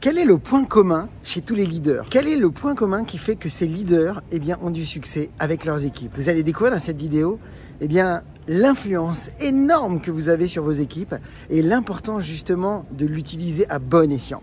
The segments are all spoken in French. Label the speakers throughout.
Speaker 1: Quel est le point commun chez tous les leaders? Quel est le point commun qui fait que ces leaders ont du succès avec leurs équipes? Vous allez découvrir dans cette vidéo l'influence énorme que vous avez sur vos équipes et l'importance justement de l'utiliser à bon escient.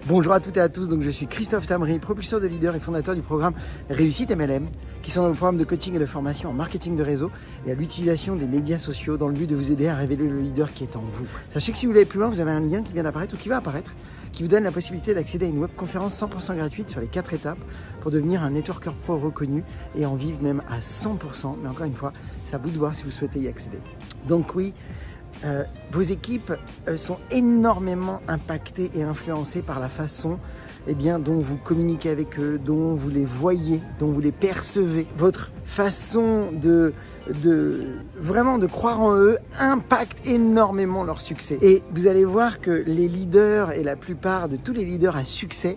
Speaker 1: Bonjour à toutes et à tous, donc je suis Christophe Tamry, propulseur de leader et fondateur du programme Réussite MLM, qui sont dans le programme de coaching et de formation en marketing de réseau et à l'utilisation des médias sociaux dans le but de vous aider à révéler le leader qui est en vous. Sachez que si vous voulez aller plus loin, vous avez un lien qui vient d'apparaître ou qui va apparaître, qui vous donne la possibilité d'accéder à une webconférence 100% gratuite sur les 4 étapes pour devenir un networker pro reconnu et en vivre même à 100%. Mais encore une fois, c'est à vous de voir si vous souhaitez y accéder. Donc oui, vos équipes sont énormément impactées et influencées par la façon dont vous communiquez avec eux, dont vous les voyez, dont vous les percevez. Votre façon de croire en eux impacte énormément leur succès. Et vous allez voir que les leaders et la plupart de tous les leaders à succès,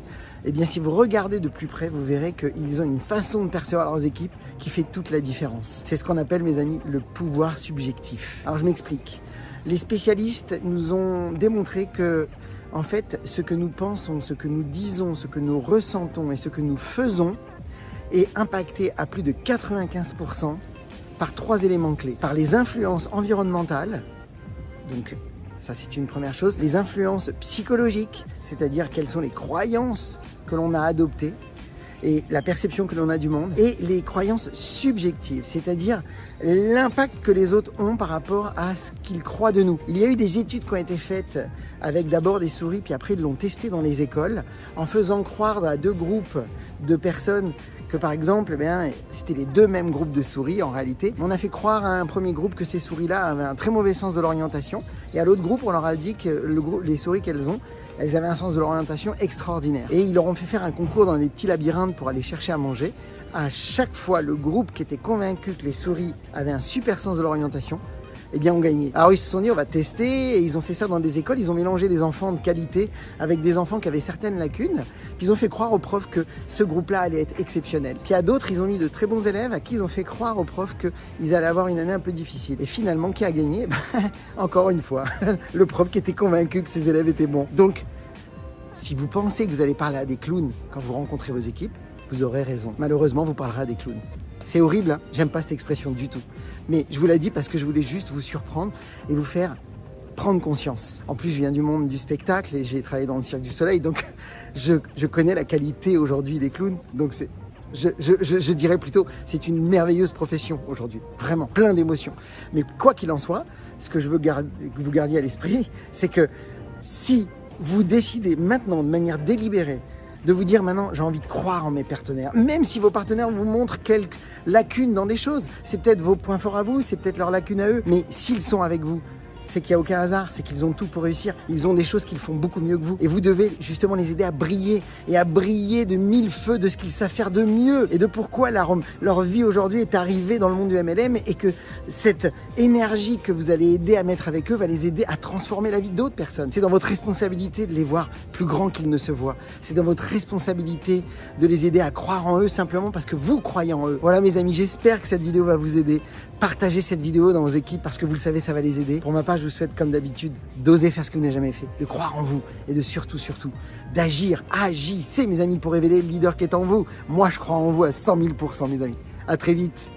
Speaker 1: si vous regardez de plus près, vous verrez qu'ils ont une façon de percevoir leurs équipes qui fait toute la différence. C'est ce qu'on appelle, mes amis, le pouvoir subjectif. Alors je m'explique. Les spécialistes nous ont démontré que, en fait, ce que nous pensons, ce que nous disons, ce que nous ressentons et ce que nous faisons est impacté à plus de 95% par 3 éléments clés. Par les influences environnementales, donc ça c'est une première chose, les influences psychologiques, c'est-à-dire quelles sont les croyances que l'on a adoptées, et la perception que l'on a du monde, et les croyances subjectives, c'est-à-dire l'impact que les autres ont par rapport à ce qu'ils croient de nous. Il y a eu des études qui ont été faites avec d'abord des souris, puis après ils l'ont testé dans les écoles, en faisant croire à 2 groupes de personnes que par exemple, c'était les 2 mêmes groupes de souris en réalité. On a fait croire à un premier groupe que ces souris-là avaient un très mauvais sens de l'orientation, et à l'autre groupe, on leur a dit que les souris qu'elles ont, elles avaient un sens de l'orientation extraordinaire. Et ils leur ont fait faire un concours dans des petits labyrinthes pour aller chercher à manger. À chaque fois, le groupe qui était convaincu que les souris avaient un super sens de l'orientation, ont gagné. Alors ils se sont dit, on va tester, et ils ont fait ça dans des écoles. Ils ont mélangé des enfants de qualité avec des enfants qui avaient certaines lacunes. Puis ils ont fait croire aux profs que ce groupe-là allait être exceptionnel. Puis à d'autres, ils ont mis de très bons élèves à qui ils ont fait croire aux profs qu'ils allaient avoir une année un peu difficile. Et finalement, qui a gagné? Encore une fois, le prof qui était convaincu que ses élèves étaient bons. Donc, si vous pensez que vous allez parler à des clowns quand vous rencontrez vos équipes, vous aurez raison. Malheureusement, vous parlerez à des clowns. C'est horrible, hein, j'aime pas cette expression du tout. Mais je vous l'ai dit parce que je voulais juste vous surprendre et vous faire prendre conscience. En plus, je viens du monde du spectacle et j'ai travaillé dans le Cirque du Soleil, donc je connais la qualité aujourd'hui des clowns. Donc je dirais plutôt, c'est une merveilleuse profession aujourd'hui. Vraiment, plein d'émotions. Mais quoi qu'il en soit, ce que je veux que vous gardiez à l'esprit, c'est que si vous décidez maintenant de manière délibérée de vous dire maintenant j'ai envie de croire en mes partenaires, même si vos partenaires vous montrent quelques lacunes dans des choses, c'est peut-être vos points forts à vous, c'est peut-être leurs lacunes à eux, mais s'ils sont avec vous, c'est qu'il n'y a aucun hasard, c'est qu'ils ont tout pour réussir, ils ont des choses qu'ils font beaucoup mieux que vous, et vous devez justement les aider à briller, et à briller de 1000 feux de ce qu'ils savent faire de mieux, et de pourquoi leur vie aujourd'hui est arrivée dans le monde du MLM, et que cette énergie que vous allez aider à mettre avec eux va les aider à transformer la vie d'autres personnes. C'est dans votre responsabilité de les voir plus grands qu'ils ne se voient, c'est dans votre responsabilité de les aider à croire en eux simplement parce que vous croyez en eux. Voilà mes amis, j'espère que cette vidéo va vous aider. Partagez cette vidéo dans vos équipes parce que vous le savez, ça va les aider. Pour ma part, je vous souhaite comme d'habitude d'oser faire ce que vous n'avez jamais fait, de croire en vous et de surtout d'agir. Agissez mes amis pour révéler le leader qui est en vous. Moi je crois en vous à 100 000%, mes amis. À très vite.